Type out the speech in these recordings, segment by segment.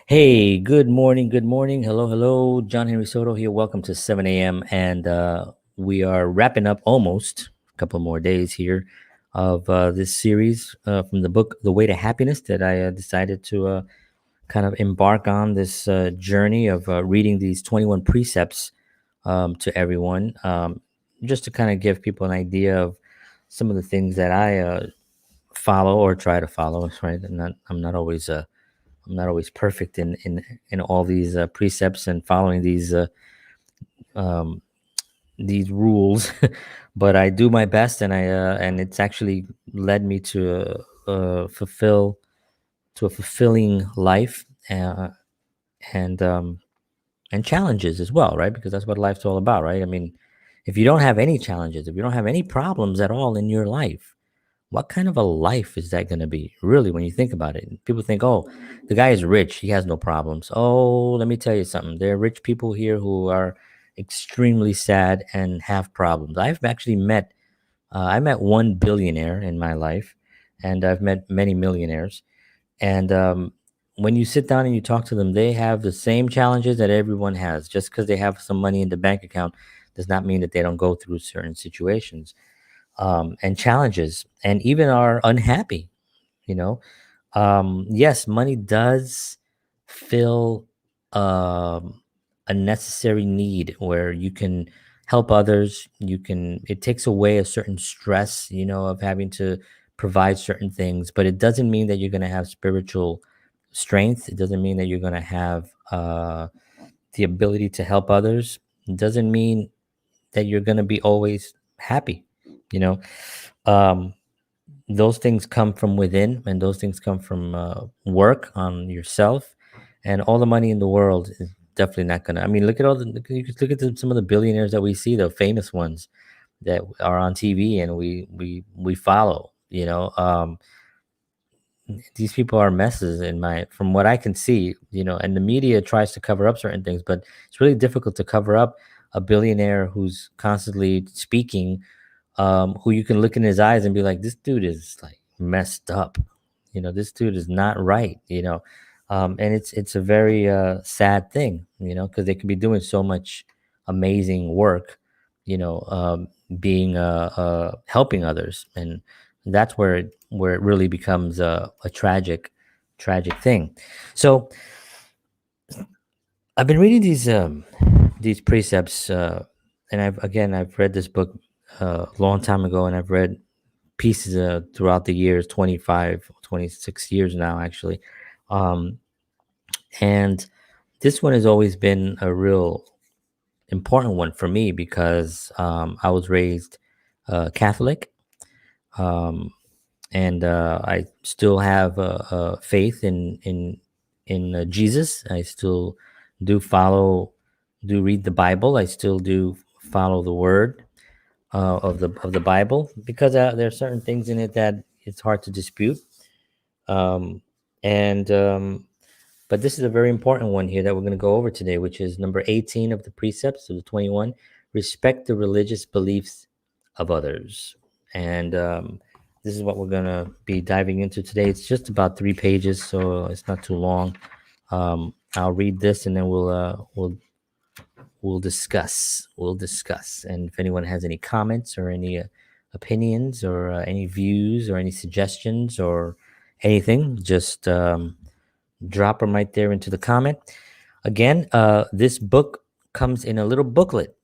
Hey, good morning. Good morning. Hello, hello. John Henry Soto here. Welcome to 7 a.m. And we are wrapping up almost a couple more days here of this series from the book, The Way to Happiness, that I decided to kind of embark on this journey of reading these 21 precepts to everyone, just to kind of give people an idea of some of the things that I follow or try to follow, right? I'm not always perfect in all these precepts and following um, these rules, but I do my best, and it's actually led me to a fulfilling life, and and challenges as well, right? Because that's what life's all about, right? I mean, if you don't have any challenges, if you don't have any problems at all in your life, what kind of a life is that going to be, really, when you think about it? People think, oh, the guy is rich, he has no problems. Oh, let me tell you something. There are rich people here who are extremely sad and have problems. I met one billionaire in my life, and I've met many millionaires. And when you sit down and you talk to them, they have the same challenges that everyone has. Just because they have some money in the bank account does not mean that they don't go through certain situations and challenges, and even are unhappy. You know, yes, money does fill a necessary need where you can help others. It takes away a certain stress, of having to provide certain things, but it doesn't mean that you're going to have spiritual strength. It doesn't mean that you're going to have the ability to help others. It doesn't mean that you're going to be always happy. You know, um, those things come from within, and those things come from work on yourself. And all the money in the world is definitely not gonna. I mean, you could look at some of the billionaires that we see, the famous ones that are on TV, and we follow. These people are messes from what I can see. And the media tries to cover up certain things, but it's really difficult to cover up a billionaire who's constantly speaking, who you can look in his eyes and be like, this dude is like messed up. This dude is not right. And it's a very sad thing. Because they could be doing so much amazing work. Being helping others, and that's where it really becomes a tragic thing. So I've been reading these precepts, and I've read this book a long time ago, and I've read pieces throughout the years, 25, 26 years now, actually. Um, and this one has always been a real important one for me because I was raised Catholic, um, and I still have faith in Jesus. I still do read the Bible. I still do follow the Word of the Bible, because there are certain things in it that it's hard to dispute. Um, and But this is a very important one here that we're going to go over today, which is number 18 of the precepts of the 21. Respect the religious beliefs of others. And this is what we're going to be diving into today. It's just about 3 pages, so it's not too long. I'll read this, and then we'll discuss. And if anyone has any comments or any opinions or any views or any suggestions or anything, just drop them right there into the comment. Again, this book comes in a little booklet,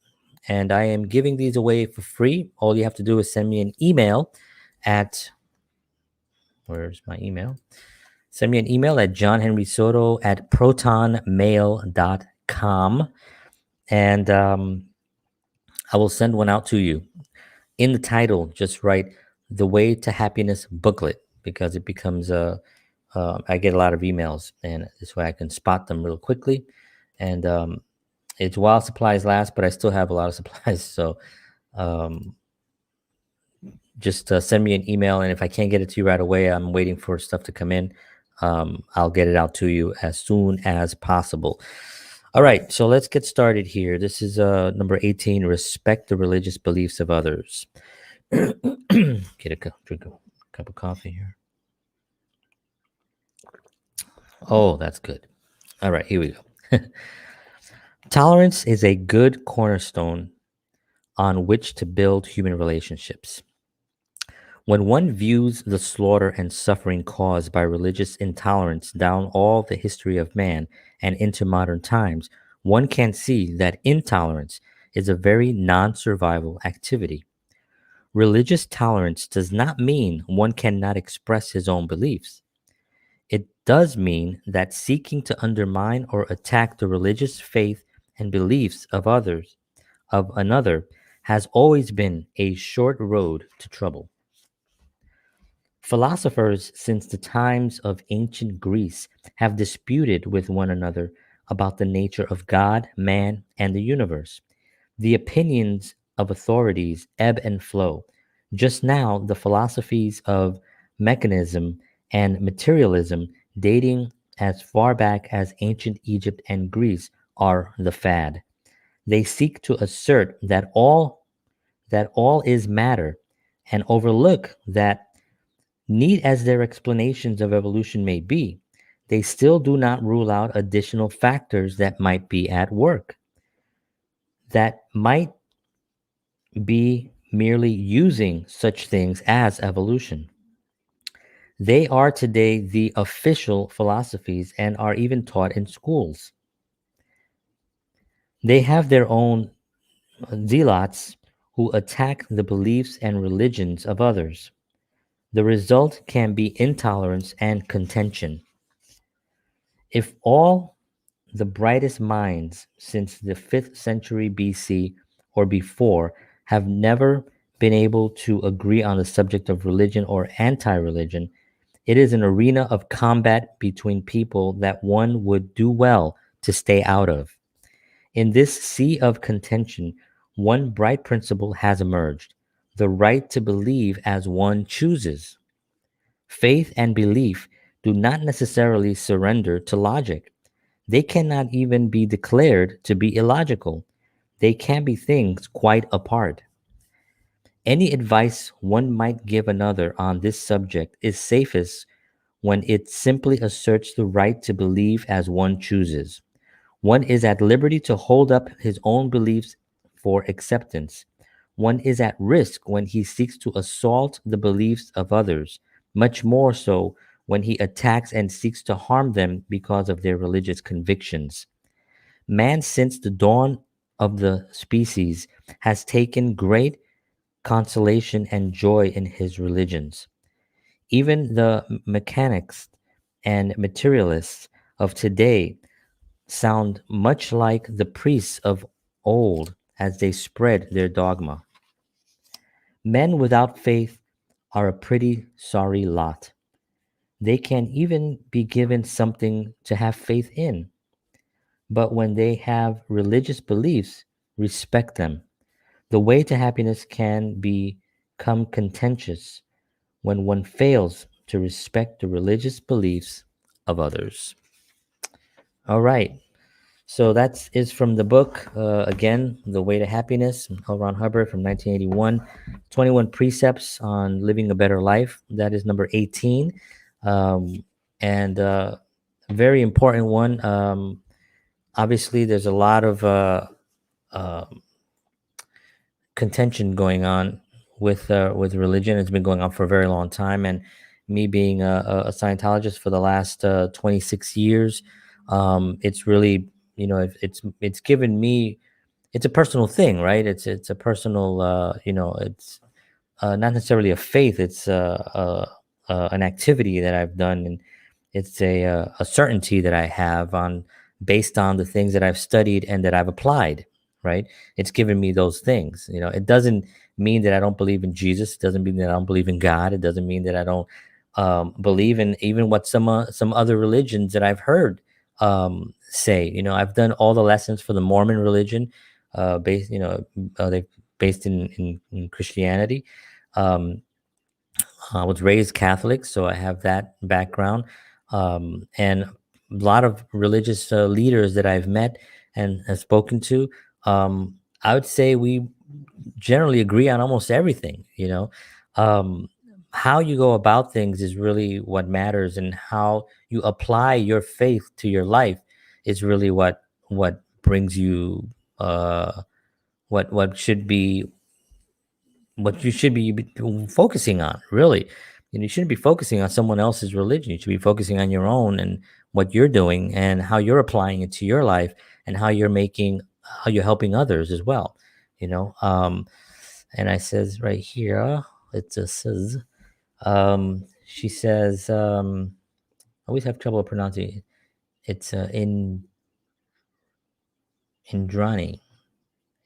and I am giving these away for free. All you have to do is send me an email at, where's my email? Send me an email at johnhenrysoto@protonmail.com, and I will send one out to you. In the title, just write "The Way to Happiness Booklet," because it becomes I get a lot of emails, and this way I can spot them real quickly. And it's while supplies last, but I still have a lot of supplies. So um, just send me an email, and if I can't get it to you right away, I'm waiting for stuff to come in. I'll get it out to you as soon as possible. All right, so let's get started here. This is number 18. Respect the religious beliefs of others. Drink a cup of coffee here. Oh, that's good. All right, here we go. Tolerance is a good cornerstone on which to build human relationships. When one views the slaughter and suffering caused by religious intolerance down all the history of man and into modern times, one can see that intolerance is a very non survival activity. Religious tolerance does not mean one cannot express his own beliefs. It does mean that seeking to undermine or attack the religious faith and beliefs of another, has always been a short road to trouble. Philosophers since the times of ancient Greece have disputed with one another about the nature of God, man, and the universe. The opinions of authorities ebb and flow. Just now, the philosophies of mechanism and materialism, dating as far back as ancient Egypt and Greece, are the fad. They seek to assert that all is matter and overlook that, neat as their explanations of evolution may be, they still do not rule out additional factors that might be at work, that might be merely using such things as evolution. They are today the official philosophies and are even taught in schools. They have their own zealots who attack the beliefs and religions of others. The result can be intolerance and contention. If all the brightest minds since the 5th century BC or before have never been able to agree on the subject of religion or anti religion, it is an arena of combat between people that one would do well to stay out of. In this sea of contention, one bright principle has emerged: the right to believe as one chooses. Faith and belief do not necessarily surrender to logic. They cannot even be declared to be illogical. They can be things quite apart. Any advice one might give another on this subject is safest when it simply asserts the right to believe as one chooses. One is at liberty to hold up his own beliefs for acceptance. One is at risk when he seeks to assault the beliefs of others, much more so when he attacks and seeks to harm them because of their religious convictions. Man, since the dawn of the species, has taken great consolation and joy in his religions. Even the mechanics and materialists of today sound much like the priests of old as they spread their dogma. Men without faith are a pretty sorry lot. They can even be given something to have faith in, but when they have religious beliefs, respect them. The way to happiness can become contentious when one fails to respect the religious beliefs of others. All right. So that is from the book, again, The Way to Happiness, L. Ron Hubbard from 1981. 21 Precepts on Living a Better Life. That is number 18. And a very important one. Obviously, there's a lot of uh, contention going on with religion. It's been going on for a very long time, and me being a Scientologist for the last 26 years, it's really, it's given me, it's a personal thing, right? It's a personal, it's not necessarily a faith. It's an activity that I've done, and it's a certainty that I have on, based on the things that I've studied and that I've applied. Right? It's given me those things. It doesn't mean that I don't believe in Jesus. It doesn't mean that I don't believe in God. It doesn't mean that I don't believe in even what some other religions that I've heard say. I've done all the lessons for the Mormon religion, based they based in Christianity. Um, I was raised Catholic, so I have that background. And a lot of religious leaders that I've met and have spoken to, I would say we generally agree on almost everything. Um, how you go about things is really what matters, and how you apply your faith to your life is really what brings you, uh what should be, what you should be focusing on, really. And you shouldn't be focusing on someone else's religion. You should be focusing on your own and what you're doing and how you're applying it to your life, and how you're helping others as well. You know, and I says right here, it just says, she says, I always have trouble pronouncing it. It's Indrani.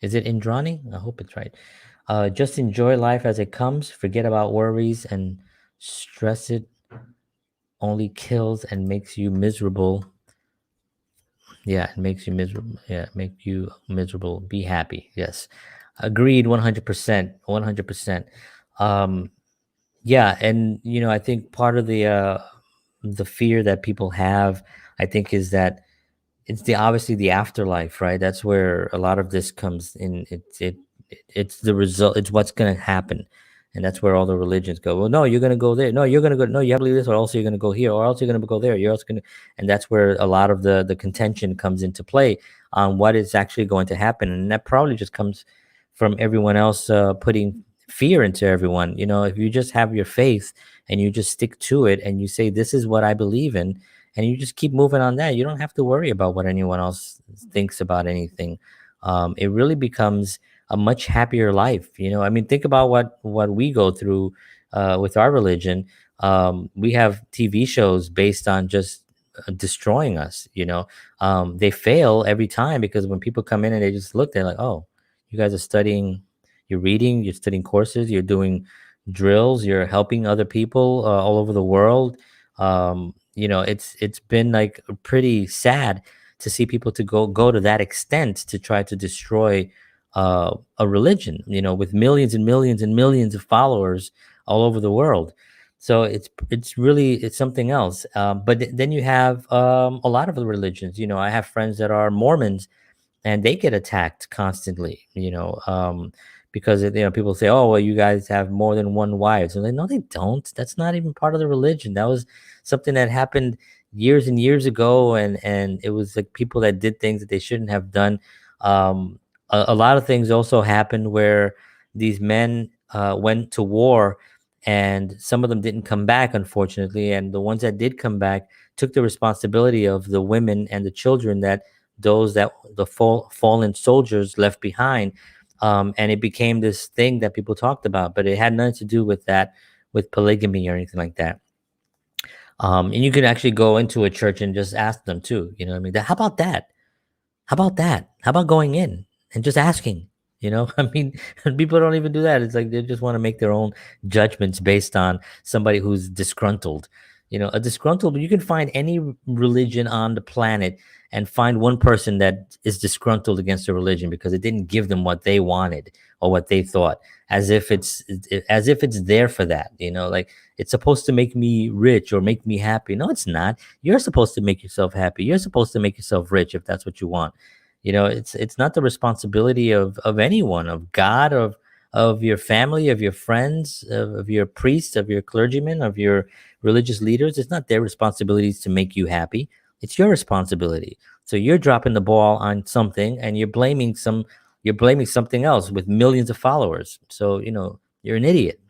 Is it Indrani? I hope it's right. Just enjoy life as it comes. Forget about worries and stress. It only kills and makes you miserable. Yeah, it makes you miserable. Yeah, make you miserable. Be happy. Yes, agreed. 100%. 100%. Um, yeah, and I think part of the fear that people have, I think, is that it's the obviously the afterlife, right? That's where a lot of this comes in. It's the result. It's what's going to happen, and that's where all the religions go. Well, no, you're going to go there. No, you're going to go. No, you have to believe this, or else you're going to go here, or else you're going to go there. You're also going to, and that's where a lot of the contention comes into play on what is actually going to happen, and that probably just comes from everyone else putting fear into everyone. If you just have your faith and you just stick to it, and you say, "This is what I believe in," and you just keep moving on that, you don't have to worry about what anyone else thinks about anything. It really becomes a much happier life. I mean, think about what we go through with our religion. We have TV shows based on just destroying us. They fail every time, because when people come in and they just look, they're like, "Oh, you guys are studying, you're reading, you're studying courses, you're doing drills, you're helping other people all over the world." It's been like pretty sad to see people to go to that extent to try to destroy a religion, with millions and millions and millions of followers all over the world. So it's something else. But then you have a lot of the religions. I have friends that are Mormons, and they get attacked constantly, because people say, "Oh, well, you guys have more than one wife." And they, no, they don't. That's not even part of the religion. That was something that happened years and years ago, and it was like people that did things that they shouldn't have done. A lot of things also happened where these men went to war, and some of them didn't come back, unfortunately, and the ones that did come back took the responsibility of the women and the children that the fallen soldiers left behind. And it became this thing that people talked about, but it had nothing to do with that, with polygamy or anything like that. And you can actually go into a church and just ask them too. You know what I mean? How about that? How about that? How about going in and just asking? I mean, people don't even do that. It's like they just want to make their own judgments based on somebody who's disgruntled. A disgruntled, you can find any religion on the planet and find one person that is disgruntled against a religion because it didn't give them what they wanted or what they thought, as if it's there for that. Like, it's supposed to make me rich or make me happy. No, it's not. You're supposed to make yourself happy. You're supposed to make yourself rich if that's what you want. It's not the responsibility of anyone, of God, of your family, of your friends, of your priests, of your clergymen, of your religious leaders. It's not their responsibilities to make you happy. It's your responsibility. So you're dropping the ball on something, and you're blaming something else with millions of followers. So you're an idiot.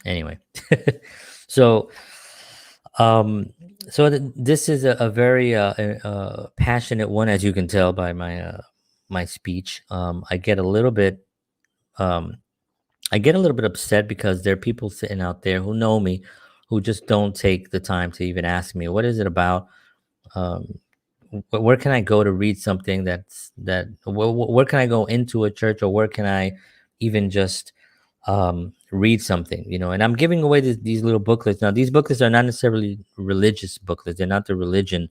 Anyway, so um this is a very passionate one, as you can tell by my speech. Um I get a little bit upset because there are people sitting out there who know me, who just don't take the time to even ask me, what is it about? um where can I go to read something where can I go into a church, or where can I even just read something? And I'm giving away these little booklets. Now, these booklets are not necessarily religious booklets. They're not the religion.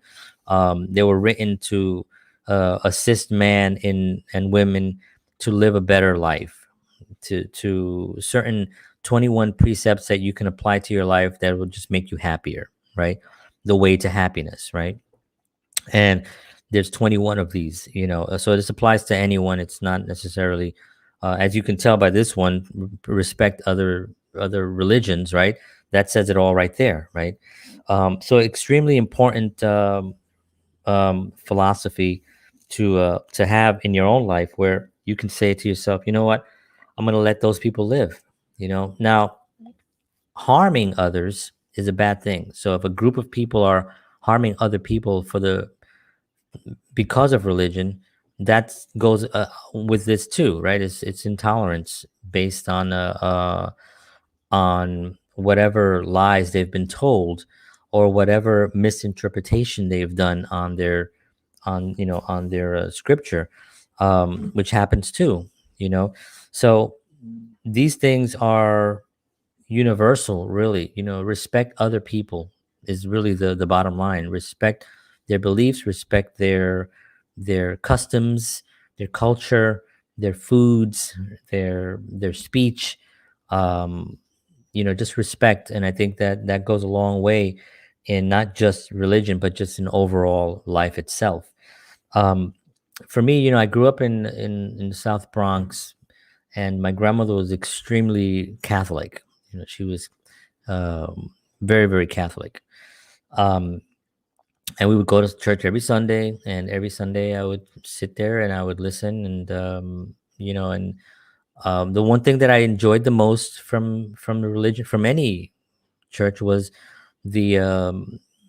They were written to assist man and women to live a better life, to certain 21 precepts that you can apply to your life that will just make you happier, right? The way to happiness, right? And there's 21 of these. So this applies to anyone. It's not necessarily, as you can tell by this one, respect other religions, right? that says it all right there, right? So extremely important philosophy to have in your own life, where you can say to yourself, you know what, I'm going to let those people live. Now, harming others is a bad thing. So if a group of people are harming other people because of religion, that goes with this too, right? It's intolerance based on whatever lies they've been told, or whatever misinterpretation they've done on their scripture, which happens too. you know so these things are universal, really. Respect other people is really the bottom line. Respect their beliefs, respect their customs, their culture, their foods, their speech. um just respect. And I think that goes a long way in not just religion, but just in overall life itself. um for me, I grew up in the South Bronx, and my grandmother was extremely Catholic. She was very, very Catholic. Um, and we would go to church every Sunday, and every Sunday I would sit there and I would listen. And the one thing that I enjoyed the most from the religion, from any church, was the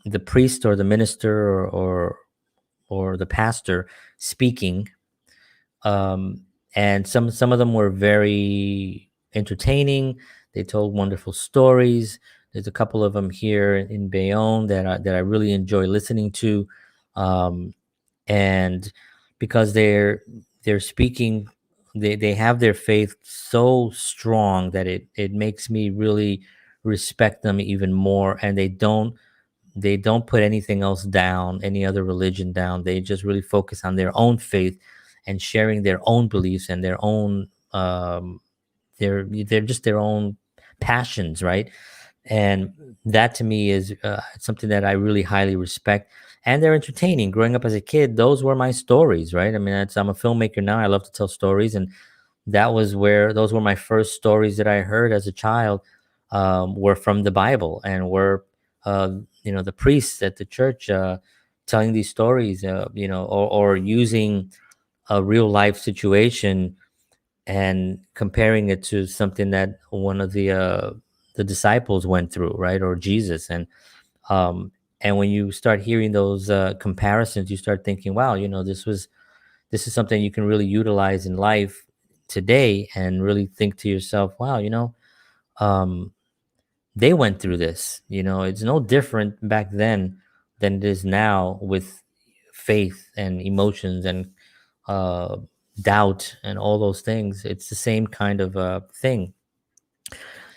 the priest or the minister, or the pastor speaking. And some of them were very entertaining. They told wonderful stories. There's a couple of them here in Bayonne that I really enjoy listening to, um, and because they're speaking, they have their faith so strong that it makes me really respect them even more. And they don't put anything else down, any other religion down. They just really focus on their own faith and sharing their own beliefs and their own they're just their own passions, right? And that to me is something that I really highly respect. And they're entertaining. Growing up as a kid, those were my stories, right? I mean, I'm a filmmaker now. I love to tell stories, and those were my first stories that I heard as a child, were from the Bible, and were the priests at the church telling these stories, or using a real life situation and comparing it to something that one of the disciples went through, right? Or Jesus. Um and when you start hearing those comparisons, you start thinking, wow, this is something you can really utilize in life today, and really think to yourself, wow, um they went through this. It's no different back then than it is now, with faith and emotions and uh doubt and all those things. It's the same kind of thing.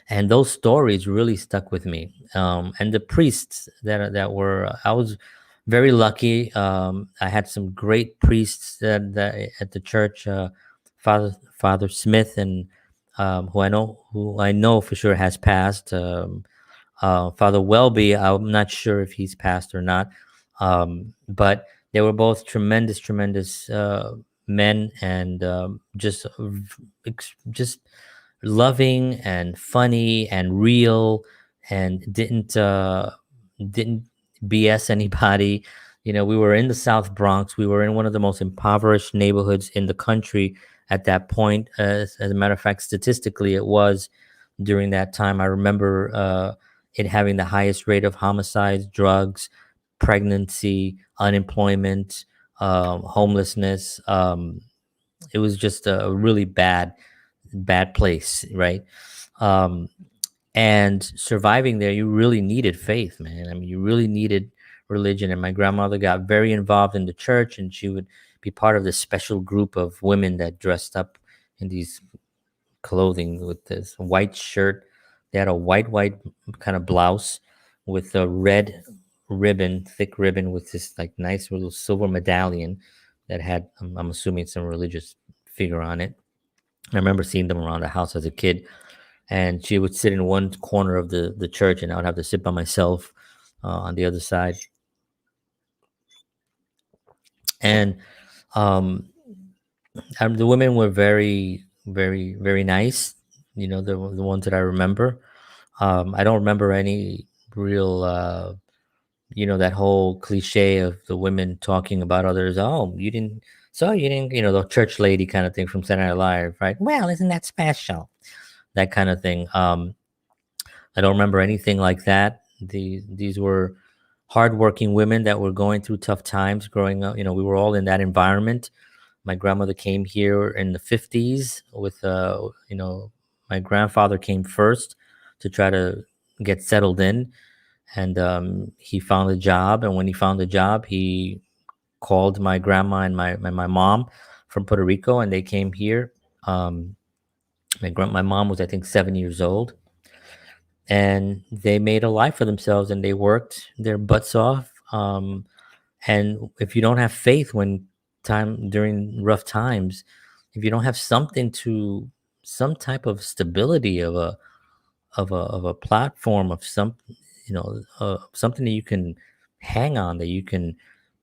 And those stories really stuck with me. And the priests that were I was very lucky. I had some great priests that at the church. Father Smith, and who I know for sure has passed. Father Welby, I'm not sure if he's passed or not. But they were both tremendous, tremendous men, and just loving and funny and real, and didn't BS anybody. We were in the South Bronx. We were in one of the most impoverished neighborhoods in the country at that point. As a matter of fact, statistically, it was during that time. I remember it having the highest rate of homicides, drugs, pregnancy, unemployment, homelessness. It was just a really bad place, right? Um, and surviving there, you really needed faith, man. I mean, you really needed religion. And my grandmother got very involved in the church, and she would be part of this special group of women that dressed up in these clothing with this white shirt. They had a white kind of blouse with a red ribbon, thick ribbon, with this like nice little silver medallion that had, I'm assuming, some religious figure on it. I remember seeing them around the house as a kid, and she would sit in one corner of the church, and I would have to sit by myself on the other side. And um, the women were very, very, very nice. The ones that I remember. I don't remember any real, that whole cliche of the women talking about others. Oh, you didn't, the church lady kind of thing from Saturday Night Live, right? Well, isn't that special? That kind of thing. I don't remember anything like that. These were hardworking women that were going through tough times growing up. We were all in that environment. My grandmother came here in the 50s with, my grandfather came first to try to get settled in. And he found a job. And when he found a job, he called my grandma and my mom from Puerto Rico, and they came here. Um, my mom was, I think, 7 years old, and they made a life for themselves, and they worked their butts off. And if you don't have faith when during rough times, if you don't have some type of stability of a platform of something that you can hang on, that you can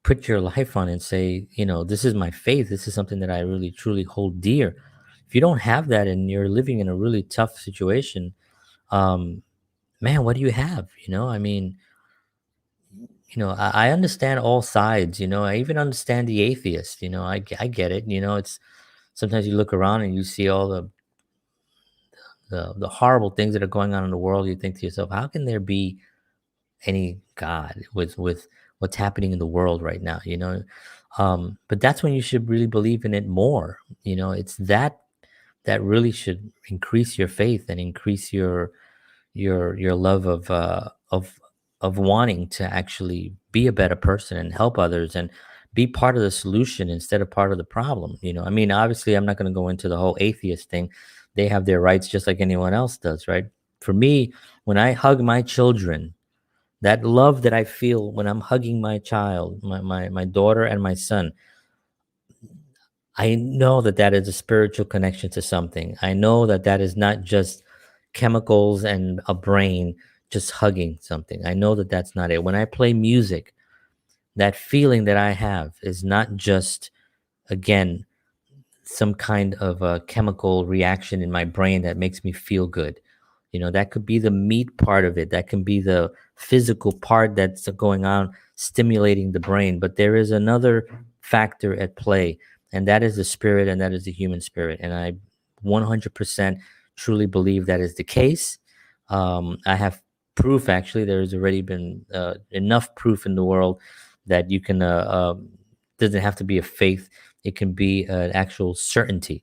put your life on and say, this is my faith, this is something that I really truly hold dear. If you don't have that and you're living in a really tough situation, um man, what do you have? I mean, I understand all sides. I even understand the atheist. I get it. It's sometimes you look around and you see all the horrible things that are going on in the world. You think to yourself, how can there be any God with what's happening in the world right now? But that's when you should really believe in it more. It's that really should increase your faith and increase your love of wanting to actually be a better person and help others and be part of the solution instead of part of the problem. I mean, obviously I'm not going to go into the whole atheist thing. They have their rights just like anyone else does, right? For me, when I hug my children, that love that I feel when I'm hugging my child, my daughter and my son, I know that that is a spiritual connection to something. I know that that is not just chemicals and a brain just hugging something. I know that that's not it. When I play music, that feeling that I have is not just, again, some kind of a chemical reaction in my brain that makes me feel good. That could be the meat part of it. That can be the physical part that's going on, stimulating the brain. But there is another factor at play, and that is the spirit, and that is the human spirit. And I 100% truly believe that is the case. I have proof, actually. There's already been enough proof in the world that you can, doesn't have to be a faith, it can be an actual certainty.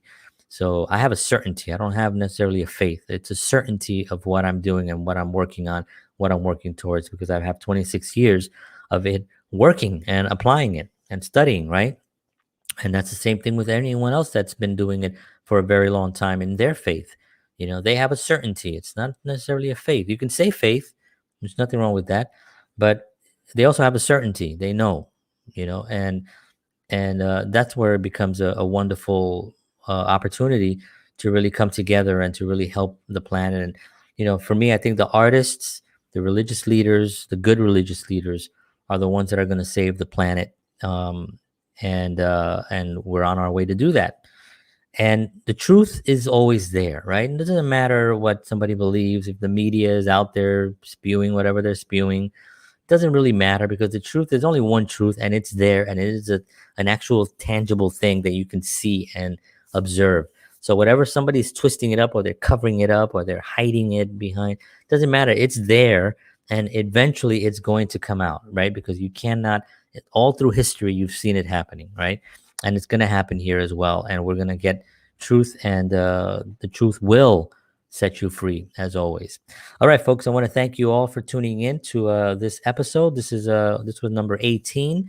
So I have a certainty. I don't have necessarily a faith. It's a certainty of what I'm doing and what I'm working on, what I'm working towards, because I have 26 years of it working and applying it and studying, right? And that's the same thing with anyone else that's been doing it for a very long time in their faith. They have a certainty. It's not necessarily a faith. You can say faith, there's nothing wrong with that, but they also have a certainty. They know, and that's where it becomes a wonderful opportunity to really come together and to really help the planet. And for me, I think the artists, the religious leaders, the good religious leaders are the ones that are going to save the planet. And we're on our way to do that. And the truth is always there, right? It doesn't matter what somebody believes. If the media is out there spewing whatever they're spewing, doesn't really matter, because the truth, there's only one truth, and it's there, and it is an actual tangible thing that you can see and observe. So whatever somebody's twisting it up, or they're covering it up, or they're hiding it behind, doesn't matter. It's there, and eventually it's going to come out, right? Because you cannot, all through history you've seen it happening, right? And it's going to happen here as well, and we're going to get truth, and the truth will set you free, as always. All right, folks, I want to thank you all for tuning in to this episode. This was number 18.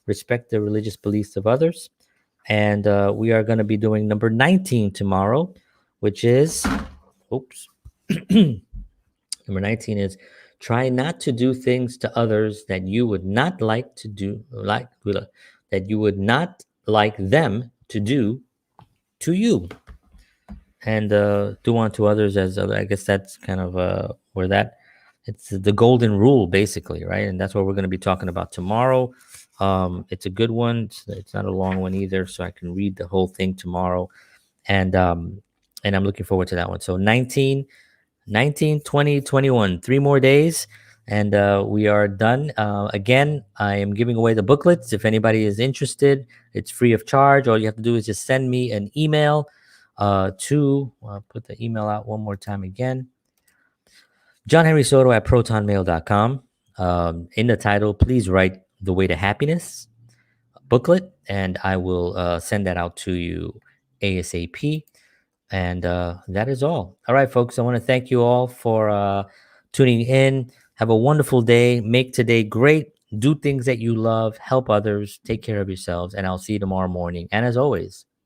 Respect the religious beliefs of others. And we are going to be doing number 19 tomorrow, which is, number 19 is try not to do things to others that you would not like to do, that you would not like them to do to you. And do unto others as I guess that's kind of where that, it's the golden rule, basically, right? And that's what we're going to be talking about tomorrow. It's a good one. It's not a long one either, so I can read the whole thing tomorrow. And I'm looking forward to that one. So 19, 19, 20, 21. 3 more days, and we are done. Again, I am giving away the booklets. If anybody is interested, it's free of charge. All you have to do is just send me an email to, I'll put the email out one more time again, johnhenrysoto@protonmail.com. In the title, please write The Way to Happiness booklet, and I will send that out to you ASAP. And that is all. All right, folks, I want to thank you all for tuning in. Have a wonderful day. Make today great. Do things that you love. Help others. Take care of yourselves. And I'll see you tomorrow morning. And as always,